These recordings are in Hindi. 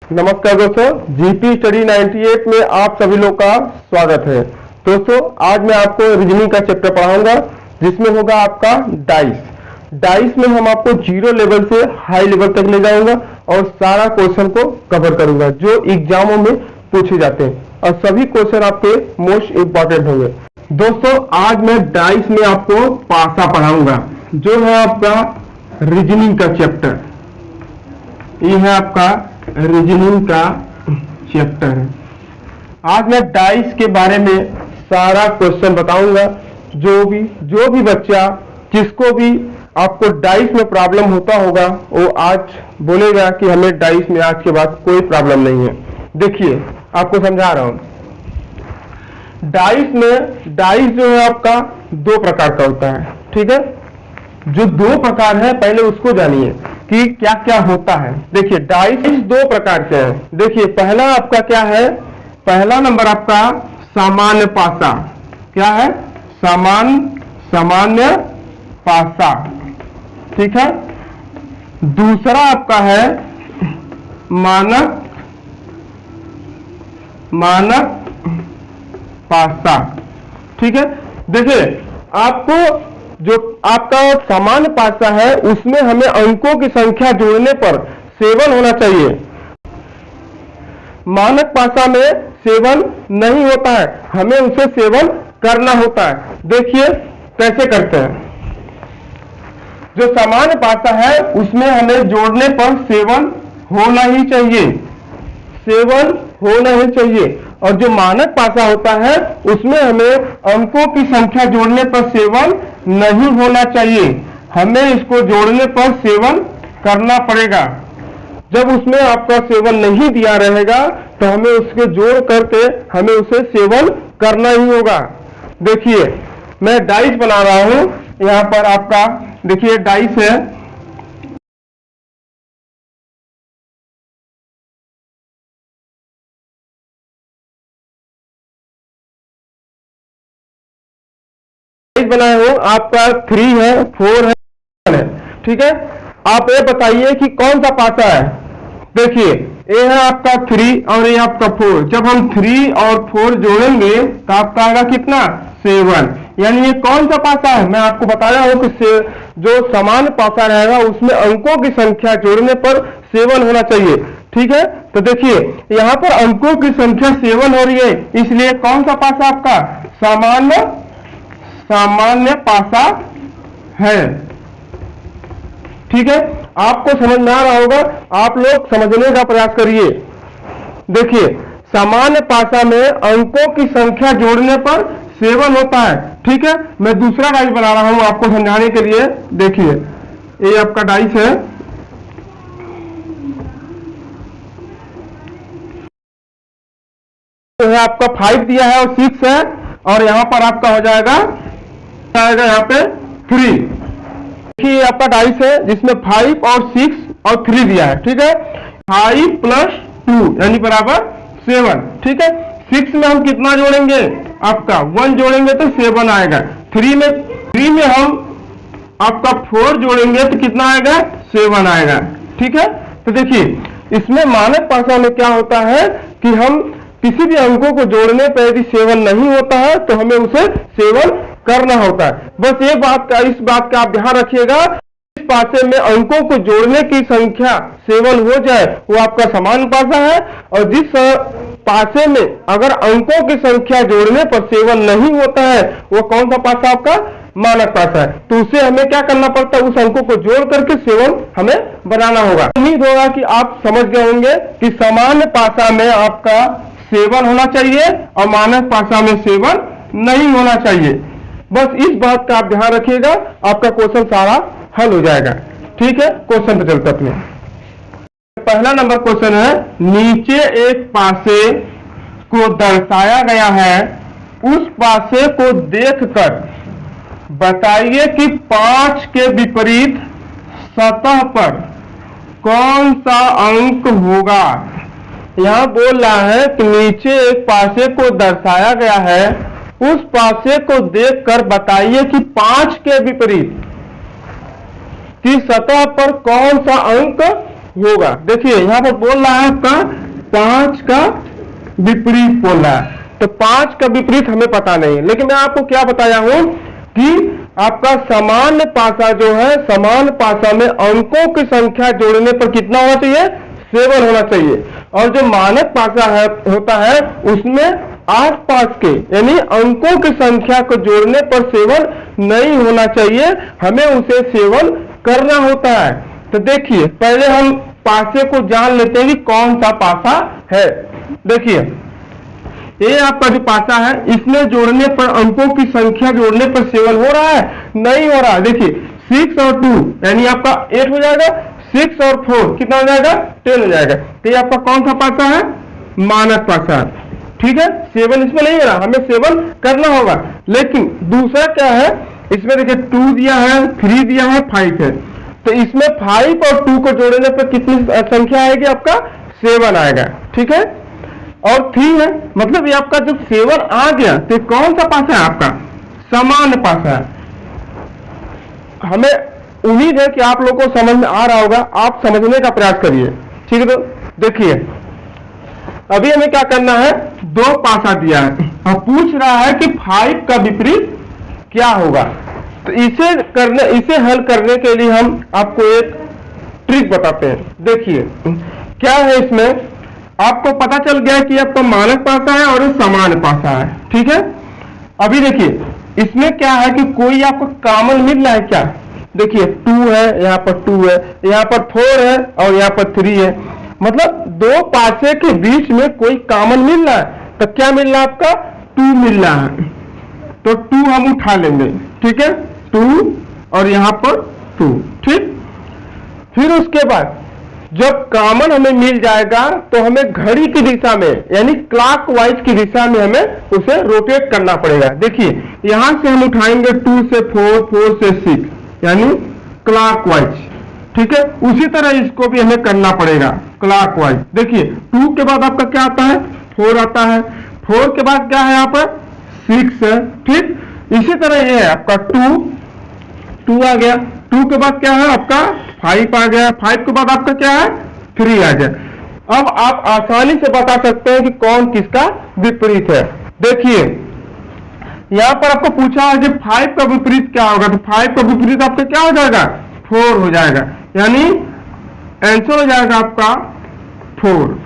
नमस्कार दोस्तों, जीपी स्टडी 98 में आप सभी लोग का स्वागत है। दोस्तों, आज मैं आपको रीजनिंग का चैप्टर पढ़ाऊंगा जिसमें होगा आपका डाइस। डाइस में हम आपको जीरो लेवल से हाई लेवल तक ले जाऊंगा और सारा क्वेश्चन को कवर करूंगा जो एग्जामों में पूछे जाते हैं और सभी क्वेश्चन आपके मोस्ट इंपॉर्टेंट होंगे। दोस्तों, आज मैं डाइस में आपको पासा पढ़ाऊंगा जो है आपका रीजनिंग का चैप्टर। ये है आपका रीजनिंग का चैप्टर है। आज मैं डाइस के बारे में सारा क्वेश्चन बताऊंगा। जो भी बच्चा जिसको भी आपको डाइस में प्रॉब्लम होता होगा वो आज बोलेगा कि हमें डाइस में आज के बाद कोई प्रॉब्लम नहीं है। देखिए, आपको समझा रहा हूं। डाइस जो है आपका दो प्रकार का होता है, ठीक है। जो दो प्रकार है पहले उसको जानिए कि क्या क्या होता है। देखिए, डाइस दो प्रकार के हैं। देखिए, पहला आपका क्या है, पहला नंबर आपका सामान्य पासा। क्या है? सामान्य पासा, ठीक है। दूसरा आपका है मानक पासा, ठीक है। देखिए, आपको जो आपका सामान्य पासा है उसमें हमें अंकों की संख्या जोड़ने पर 7 होना चाहिए। मानक पासा में 7 नहीं होता है, हमें उसे 7 करना होता है। देखिए कैसे करते हैं। जो सामान्य पासा है उसमें हमें जोड़ने पर 7 होना ही चाहिए, 7 होना ही चाहिए। और जो मानक पासा होता है उसमें हमें अंकों की संख्या जोड़ने पर 7 नहीं होना चाहिए, हमें इसको जोड़ने पर 7 करना पड़ेगा। जब उसमें आपका 7 नहीं दिया रहेगा तो हमें उसके जोड़ करके हमें उसे 7 करना ही होगा। देखिए, मैं डाइस बना रहा हूं। यहां पर आपका देखिए डाइस है। बनाए हो आपका 3 है, 4 है, ठीक है। आप ये बताइए कि कौन सा पासा है। देखिए, ये है आपका 3 और ये आपका 4। जब हम 3 और 4 जोड़ेंगे तो आपका आएगा कितना? 7। यानी ये कौन सा पासा है? मैं आपको बताया हूं कि जो समान पासा रहेगा उसमें अंकों की संख्या जोड़ने पर 7 होना चाहिए, ठीक है। तो देखिए, यहां पर अंकों की संख्या 7 हो रही है, इसलिए कौन सा पासा आपका सामान्य पासा है, ठीक है। आपको समझ में आ रहा होगा, आप लोग समझने का प्रयास करिए। देखिए, सामान्य पासा में अंकों की संख्या जोड़ने पर 7 होता है, ठीक है। मैं दूसरा डाइस बना रहा हूं आपको समझाने के लिए। देखिए, ये आपका डाइस है। तो है आपका 5 दिया है और 6 है, और यहां पर आपका हो जाएगा यहाँ पे 3। देखिए, आपका डाइस है जिसमें 5 और 6 और 3 दिया है, ठीक है। 5 + 2 यानी बराबर 7, ठीक है। 6 में हम कितना जोड़ेंगे? आपका 1 जोड़ेंगे तो 7 आएगा। 3 में हम आपका 4 जोड़ेंगे तो कितना आएगा? 7 आएगा, ठीक है। तो देखिए, इसमें मानक पासा में क्या होता है कि हम किसी भी अंकों को जोड़ने पर यदि 7 नहीं होता है तो हमें उसे 7 करना होता है। बस इस बात का आप ध्यान रखिएगा। इस पासे में अंकों को जोड़ने की संख्या 7 हो जाए वो आपका समान पासा है, और जिस पासे में अगर अंकों की संख्या जोड़ने पर 7 नहीं होता है वो कौन सा पासा? आपका मानक पासा है। तो उसे हमें क्या करना पड़ता है? उस अंकों को जोड़ करके 7 हमें बनाना होगा। उम्मीद होगा कि आप समझ गए होंगे कि सामान्य पासा में आपका 7 होना चाहिए और मानक पासा में 7 नहीं होना चाहिए। बस इस बात का आप ध्यान रखिएगा, आपका क्वेश्चन सारा हल हो जाएगा, ठीक है। क्वेश्चन पे चलते अपने। पहला नंबर क्वेश्चन है, नीचे एक पासे को दर्शाया गया है, उस पासे को देखकर बताइए कि 5 के विपरीत सतह पर कौन सा अंक होगा। यहां बोल रहा है कि नीचे एक पासे को दर्शाया गया है, उस पासे को देखकर बताइए कि 5 के विपरीत की सतह पर कौन सा अंक होगा। देखिए यहाँ पर बोल रहा है आपका 5 का विपरीत बोल रहा है, तो 5 का विपरीत हमें पता नहीं है, लेकिन मैं आपको क्या बताया हूं कि आपका सामान्य पासा जो है, सामान्य पासा में अंकों की संख्या जोड़ने पर कितना होना चाहिए, 7 होना चाहिए। और जो मानक पासा है होता है उसमें आसपास के यानी अंकों की संख्या को जोड़ने पर 7 नहीं होना चाहिए, हमें उसे 7 करना होता है। तो देखिए पहले हम पासे को जान लेते हैं कि कौन सा पासा है। देखिए ये आपका जो पासा है इसमें जोड़ने पर अंकों की संख्या जोड़ने पर 7 हो रहा है, नहीं हो रहा। देखिए 6 और 2 यानी आपका 8 हो जाएगा, 6 और 4 कितना हो जाएगा, 10 हो जाएगा। तो ये आपका कौन सा पासा है, मानक पासा है, ठीक है। 7 इसमें नहीं हो रहा, हमें 7 करना होगा। लेकिन दूसरा क्या है, इसमें देखिए 2 दिया है, 3 दिया है, 5 है, तो इसमें 5 और 2 को जोड़ने पर कितनी संख्या आएगी, आपका 7 आएगा, ठीक है। और 3 है, मतलब ये आपका जब 7 आ गया तो कौन सा पासा है, आपका सामान्य पासा है। हमें उम्मीद है कि आप लोगों को समझ में आ रहा होगा, आप समझने का प्रयास करिए, ठीक है। तो देखिए अभी हमें क्या करना है, 2 पासा दिया है और पूछ रहा है कि 5 का विपरीत क्या होगा। तो इसे हल करने के लिए हम आपको एक ट्रिक बताते हैं। देखिए क्या है, इसमें आपको पता चल गया कि आपका मानक पासा है और सामान्य पासा है, ठीक है। अभी देखिए इसमें क्या है कि कोई आपको कॉमन मिल रहा है क्या, देखिए 2 है, यहाँ पर 2 है, यहाँ पर 4 है और यहाँ पर 3 है, मतलब 2 पासे के बीच में कोई कॉमन मिल रहा है। तो क्या मिल रहा है, आपका 2 मिल रहा है, तो 2 हम उठा लेंगे, ठीक है, 2 और यहाँ पर 2, ठीक। फिर उसके बाद जब कॉमन हमें मिल जाएगा तो हमें घड़ी की दिशा में यानी क्लॉकवाइज की दिशा में हमें उसे रोटेट करना पड़ेगा। देखिए यहां से हम उठाएंगे 2 से 4, 4 से 6 यानी क्लॉकवाइज, ठीक है। उसी तरह इसको भी हमें करना पड़ेगा क्लॉकवाइज। देखिए 2 के बाद आपका क्या आता है, 4 आता है, 4 के बाद क्या है यहाँ पर 6 है, ठीक। इसी तरह ये है आपका 2 आ गया, 2 के बाद क्या है आपका 5 आ गया, 5 के बाद आपका क्या है 3 आ गया। अब आप आसानी से बता सकते हैं कि कौन किसका विपरीत है। देखिए यहां पर आपको पूछा है कि 5 का विपरीत क्या होगा, तो 5 का विपरीत आपका क्या हो जाएगा, 4 हो जाएगा, यानी आंसर हो जाएगा आपका 4।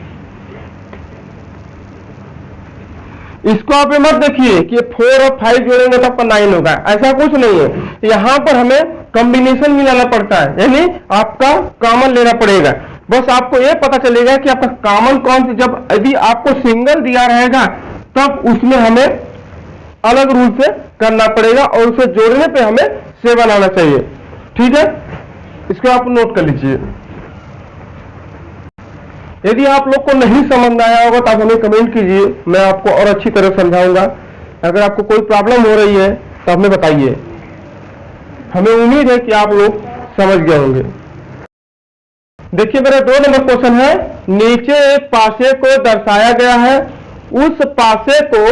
इसको आप मत देखिए कि 4 और 5 जोड़ेंगे तो आपका 9 होगा, ऐसा कुछ नहीं है। यहां पर हमें कॉम्बिनेशन मिलाना पड़ता है, यानी आपका कॉमन लेना पड़ेगा। बस आपको यह पता चलेगा कि आपका कॉमन कौन सी, जब यदि आपको सिंगल दिया रहेगा तब उसमें हमें अलग रूल से करना पड़ेगा और उसे जोड़ने पे हमें 7 आना चाहिए, ठीक है। इसको आप नोट कर लीजिए। यदि आप लोग को नहीं समझ में आया होगा तो आप हमें कमेंट कीजिए, मैं आपको और अच्छी तरह समझाऊंगा। अगर आपको कोई प्रॉब्लम हो रही है तो हमें बताइए, हमें उम्मीद है कि आप लोग समझ गए होंगे। देखिए मेरा 2 नंबर क्वेश्चन है, नीचे एक पासे को दर्शाया गया है, उस पासे को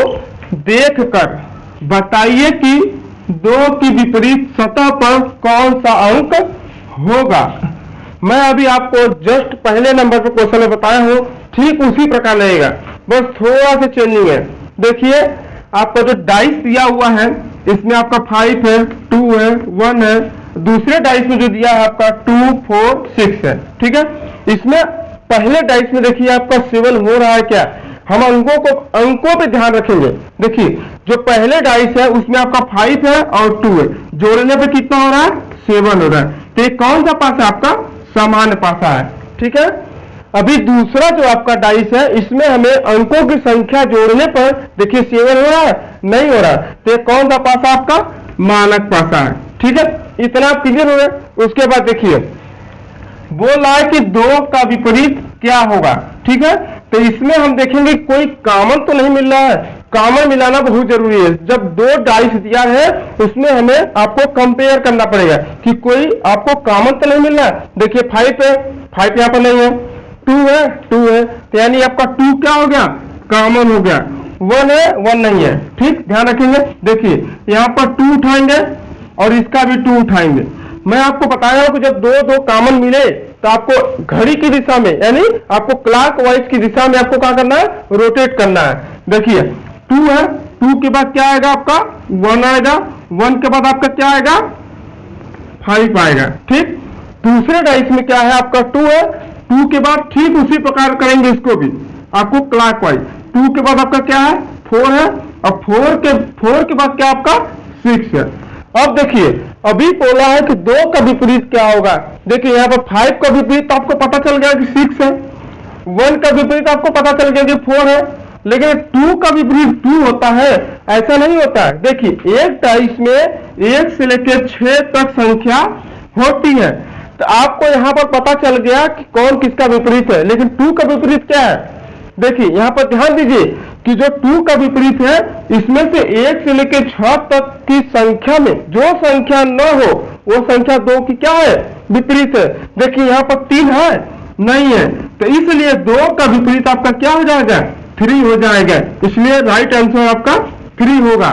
देखकर बताइए कि 2 की विपरीत सतह पर कौन सा अंक होगा। मैं अभी आपको जस्ट पहले नंबर पर क्वेश्चन में बताया हूं, ठीक उसी प्रकार लगेगा, बस थोड़ा सा चेंजिंग है। देखिए आपका जो डाइस दिया हुआ है इसमें आपका 5 है, 2 है, 1 है, दूसरे डाइस में जो दिया है आपका 2, 4, 6 है, ठीक है। इसमें पहले डाइस में देखिए आपका 7 हो रहा है क्या, हम अंकों पे ध्यान रखेंगे। देखिए जो पहले डाइस है उसमें आपका 5 है और 2 है, जोड़ने पे कितना हो रहा है, 7 हो रहा है। तो ये कौन सा पासा है, आपका सामान्य पासा है, ठीक है। अभी दूसरा जो आपका डाइस है इसमें हमें अंकों की संख्या जोड़ने पर देखिए 7 हो रहा है, नहीं हो रहा, तो ये कौन सा पासा, आपका मानक पासा है, ठीक है। इतना आप क्लियर हो गए। उसके बाद देखिए बोल रहा है कि 2 का विपरीत क्या होगा, ठीक है। तो इसमें हम देखेंगे कोई कॉमन तो नहीं मिल रहा है, कॉमन मिलाना बहुत जरूरी है। जब 2 डाइस दिया है उसमें हमें आपको कंपेयर करना पड़ेगा कि कोई आपको कॉमन तो नहीं मिल रहा है। देखिए 5 है, 5 यहाँ पर नहीं है, 2 है, 2 है, तो यानी आपका 2 क्या हो गया, कॉमन हो गया। 1 है, 1 नहीं है, ठीक, ध्यान रखेंगे। देखिए यहाँ पर 2 उठाएंगे और इसका भी 2 उठाएंगे। मैं आपको बताया हूं कि जब 2 कॉमन मिले तो आपको घड़ी की दिशा में यानी आपको क्लॉकवाइज की दिशा में आपको क्या करना है, रोटेट करना है। देखिए 2 है, 2 के बाद क्या आएगा आपका 1 आएगा, 1 के बाद आपका क्या आएगा 5 आएगा। ठीक, दूसरे डाइस में क्या है आपका 2 है, 2 के बाद ठीक उसी प्रकार करेंगे इसको भी आपको क्लॉकवाइज। 2 के बाद आपका क्या है 4 है, और 4 के बाद क्या आपका 6 है। अब देखिए अभी बोला है कि 2 का विपरीत क्या होगा। देखिए यहाँ पर 5 का विपरीत आपको पता चल गया कि 6 है, 1 का विपरीत आपको पता चल गया कि 4 है, लेकिन 2 का विपरीत 2 होता है, ऐसा नहीं होता है। देखिए एक डाइस में 1 से लेकर 6 तक संख्या होती है, तो आपको यहाँ पर पता चल गया कि कौन किसका विपरीत है। लेकिन 2 का विपरीत क्या है, देखिए यहाँ पर ध्यान दीजिए कि जो 2 का विपरीत है इसमें से 1 से लेकर 6 तक की संख्या में जो संख्या न हो वो संख्या 2 की क्या है, विपरीत है। देखिए यहाँ पर 3 है, नहीं है, तो इसलिए 2 का विपरीत आपका क्या हो जाएगा 3 हो जाएगा, इसलिए राइट आंसर आपका 3 होगा।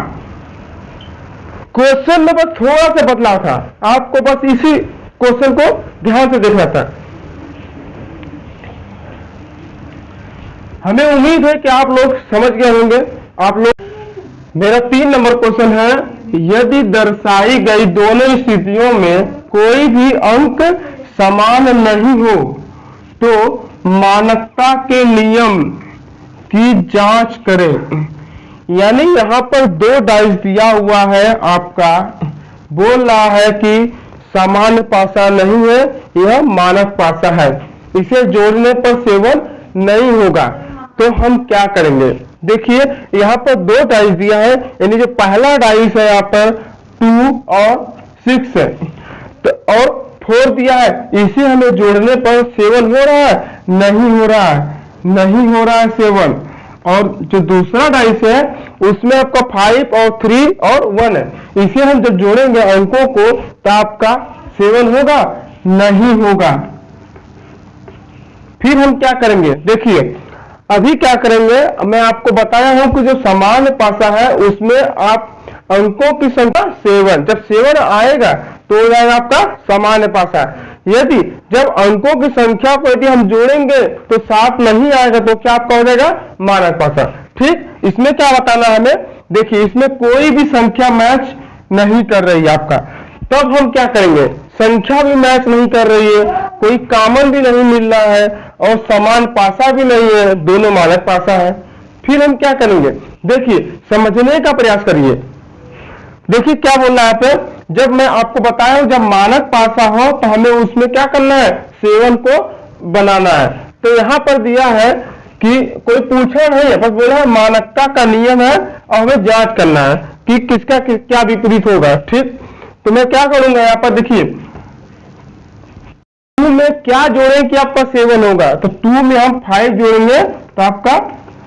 क्वेश्चन में बस थोड़ा सा बदलाव था, आपको बस इसी क्वेश्चन को ध्यान से देखना था। हमें उम्मीद है कि आप लोग समझ गए होंगे। आप लोग, मेरा 3 नंबर क्वेश्चन है, यदि दर्शाई गई दोनों स्थितियों में कोई भी अंक समान नहीं हो तो मानकता के नियम की जांच करें। यानी यहाँ पर 2 डाइस दिया हुआ है, आपका बोल रहा है कि सामान्य पासा नहीं है, यह मानक पासा है, इसे जोड़ने पर 7 नहीं होगा। तो हम क्या करेंगे, देखिए यहाँ पर 2 डाइस दिया है, यानी जो पहला डाइस है यहाँ पर 2 और 6 है, तो और 4 दिया है, इसे हमें जोड़ने पर 7 हो रहा है, नहीं हो रहा है, नहीं हो रहा है 7। और जो दूसरा डाइस है उसमें आपका 5 और 3 और 1 है, इसे हम जब जोड़ेंगे अंकों को तो आपका 7 होगा, नहीं होगा। फिर हम क्या करेंगे, देखिए अभी क्या करेंगे, मैं आपको बताया हूं कि जो सामान्य पासा है उसमें आप अंकों की संख्या 7, जब 7 आएगा तो हो जाएगा आपका सामान्य पासा। यदि जब अंकों की संख्या को यदि हम जोड़ेंगे तो 7 नहीं आएगा तो क्या आपका हो जाएगा मानक पासा। ठीक, इसमें क्या बताना है हमें, देखिए इसमें कोई भी संख्या मैच नहीं कर रही है आपका, तब हम क्या करेंगे, संख्या भी मैच नहीं कर रही है, कोई कॉमन भी नहीं मिल रहा है और समान पासा भी नहीं है, दोनों मानक पासा है। फिर हम क्या करेंगे, देखिए समझने का प्रयास करिए। देखिए क्या बोल रहा है यहाँ पे, जब मैं आपको बताया हूं जब मानक पासा हो तो हमें उसमें क्या करना है 7 को बनाना है। तो यहाँ पर दिया है कि कोई पूछा नहीं है, बस बोला है मानकता का नियम है और हमें जांच करना है कि किसका क्या विपरीत होगा। ठीक, तो मैं क्या करूंगा यहाँ पर, देखिए 2 में क्या जोड़ें कि आपका 7 होगा, तो 2 में हम 5 जोड़ेंगे तो आपका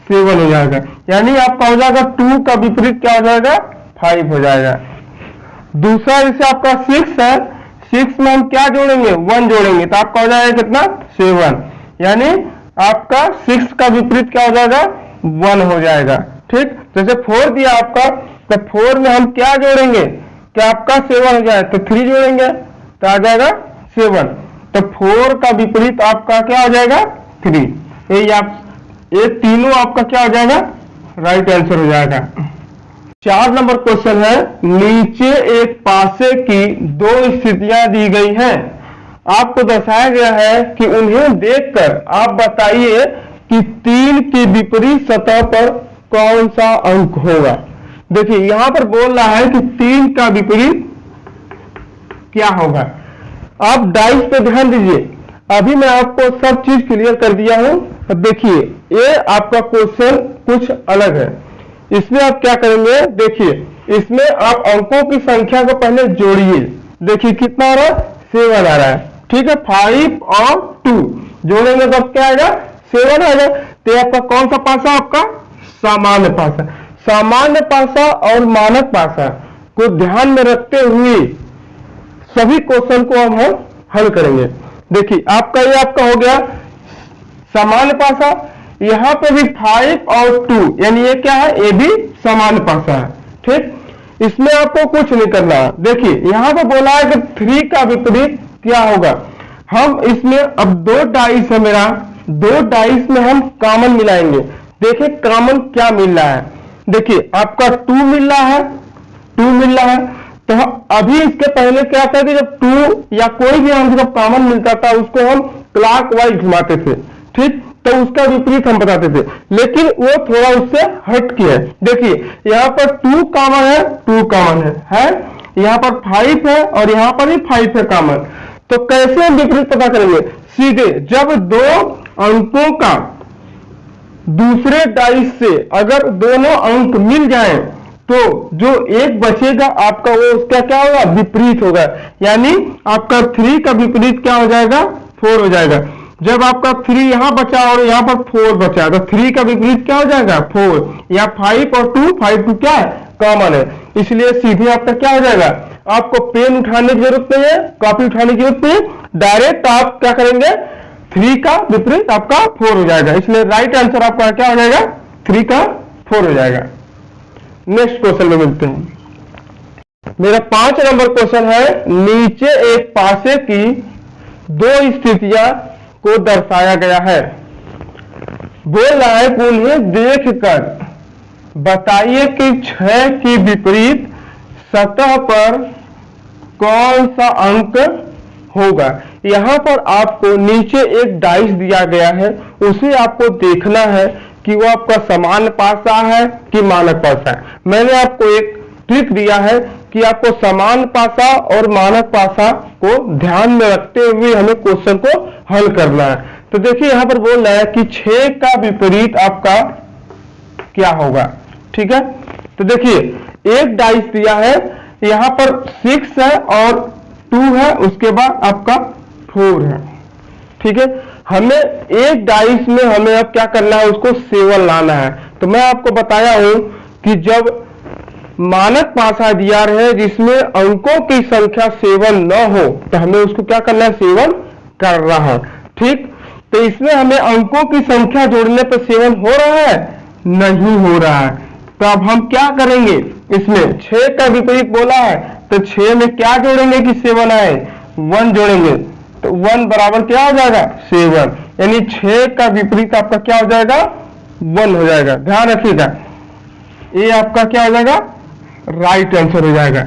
7 हो जाएगा, यानी आपका हो जाएगा 2 का विपरीत क्या हो जाएगा 5 हो जाएगा। दूसरा जैसे आपका 6 है, 6 में हम क्या जोड़ेंगे 1 जोड़ेंगे तो आपका हो जाएगा कितना 7, यानी आपका 6 का विपरीत क्या हो जाएगा 1 हो जाएगा। ठीक, जैसे 4 दिया आपका, तो 4 में हम क्या जोड़ेंगे कि आपका 7 हो जाए तो 3 जोड़ेंगे तो आ जाएगा 7, तो 4 का विपरीत आपका क्या हो जाएगा 3। ये तीनों आपका क्या हो जाएगा राइट आंसर हो जाएगा। 4 नंबर क्वेश्चन है, नीचे एक पासे की 2 स्थितियां दी गई हैं, आपको दर्शाया गया है कि उन्हें देखकर आप बताइए कि 3 की विपरीत सतह पर कौन सा अंक होगा। देखिए यहां पर बोल रहा है कि 3 का विपरीत क्या होगा। आप डाइस पे ध्यान दीजिए, अभी मैं आपको सब चीज क्लियर कर दिया हूं। अब देखिए ये आपका क्वेश्चन कुछ अलग है, इसमें आप क्या करेंगे, देखिए इसमें आप अंकों की संख्या को पहले जोड़िए। देखिए कितना आ रहा है 7 आ रहा है, ठीक है, 5 और 2 जोड़ेंगे तो क्या आएगा 7 आएगा। तो आपका कौन सा पासा, आपका सामान्य पासा। सामान्य पासा और मानक पासा को ध्यान में रखते हुए सभी क्वेश्चन को हम हल करेंगे। देखिए आपका ये आपका हो गया सामान्य पासा, यहां पे भी 5 और 2 यानी ये क्या है, ये भी सामान्य पासा है। ठीक, इसमें आपको कुछ नहीं करना। देखिए यहां पे बोला है कि 3 का विपरीत क्या होगा, हम इसमें अब दो डाइस है मेरा, दो डाइस में हम कॉमन मिलाएंगे। देखिए कॉमन क्या मिल रहा है, देखिए आपका 2 मिल रहा है, 2 मिल रहा है। तो अभी इसके पहले क्या था कि जब 2 या कोई भी अंक जब कॉमन मिलता था उसको हम क्लॉकवाइज घुमाते थे, ठीक, तो उसका विपरीत हम बताते थे, लेकिन वो थोड़ा उससे हट के है। देखिए यहाँ पर 2 कॉमन है, 2 कॉमन है, यहाँ पर 5 है और यहाँ पर भी 5 है कॉमन। तो कैसे हम विपरीत पता करेंगे, सीधे जब दो अंकों का दूसरे डाइस से अगर दोनों अंक मिल जाएं तो जो एक बचेगा आपका वो उसका क्या होगा, विपरीत होगा। यानी आपका 3 का विपरीत क्या हो जाएगा, 4 हो जाएगा। जब आपका 3 यहां बचा और यहां पर 4 बचा तो 3 का विपरीत क्या हो जाएगा, 4। या 5 और 2, 5 2 क्या है, कॉमन है, इसलिए सीधे आपका क्या हो जाएगा। आपको पेन उठाने की जरूरत नहीं है, कॉपी उठाने की जरूरत नहीं है, डायरेक्ट आप क्या करेंगे, 3 का विपरीत आपका 4 हो जाएगा। इसलिए राइट आंसर आपका क्या हो जाएगा, 3 का 4 हो जाएगा। नेक्स्ट क्वेश्चन में मिलते हैं। मेरा 5 नंबर क्वेश्चन है, नीचे एक पासे की दो स्थितियां को दर्शाया गया है। बोल रहा है कि उन्हें देखकर बताइए कि 6 की विपरीत सतह पर कौन सा अंक होगा। यहां पर आपको नीचे एक डाइस दिया गया है, उसे आपको देखना है कि वो आपका समान पासा है कि मानक पासा है। मैंने आपको एक ट्रिक दिया है कि आपको समान पासा और मानक पासा को ध्यान में रखते हुए हमें क्वेश्चन को हल करना है। तो देखिए यहां पर बोल रहा है कि 6 का विपरीत आपका क्या होगा, ठीक है। तो देखिए एक डाइस दिया है, यहां पर 6 है और 2 है, उसके बाद आपका 4 है, ठीक है। हमें एक डाइस में हमें अब क्या करना है, उसको 7 लाना है। तो मैं आपको बताया हूं कि जब मानक पासा दिया है जिसमें अंकों की संख्या 7 न हो तो हमें उसको क्या करना है, 7 कर रहा है, ठीक। तो इसमें हमें अंकों की संख्या जोड़ने पर 7 हो रहा है, नहीं हो रहा है। तो अब हम क्या करेंगे, इसमें 6 का विपरीत बोला है तो 6 में क्या जोड़ेंगे कि 7 आए, 1 जोड़ेंगे, तो 1 बराबर क्या हो जाएगा, 7। यानी 6 का विपरीत आपका क्या हो जाएगा, 1 हो जाएगा। ध्यान रखिएगा ये आपका क्या हो जाएगा, राइट आंसर हो जाएगा।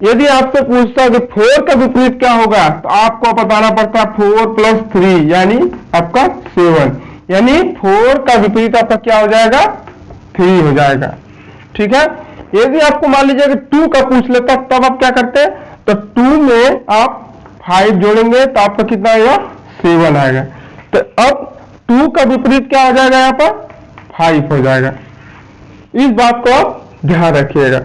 यदि आपसे पूछता है कि 4 का विपरीत क्या होगा तो आपको बताना पड़ता है 4 + 3 यानी आपका 7। यानी 4 का विपरीत आपका क्या हो जाएगा, 3 हो जाएगा, ठीक है। यदि आपको मान लीजिए कि 2 का पूछ लेता तब आप क्या करते, तो 2 में आप 5 जोड़ेंगे तो आपका कितना आएगा, 7 आएगा। तो अब 2 का विपरीत क्या हो जाएगा, यहाँ पर 5 हो जाएगा। इस बात को आप ध्यान रखिएगा।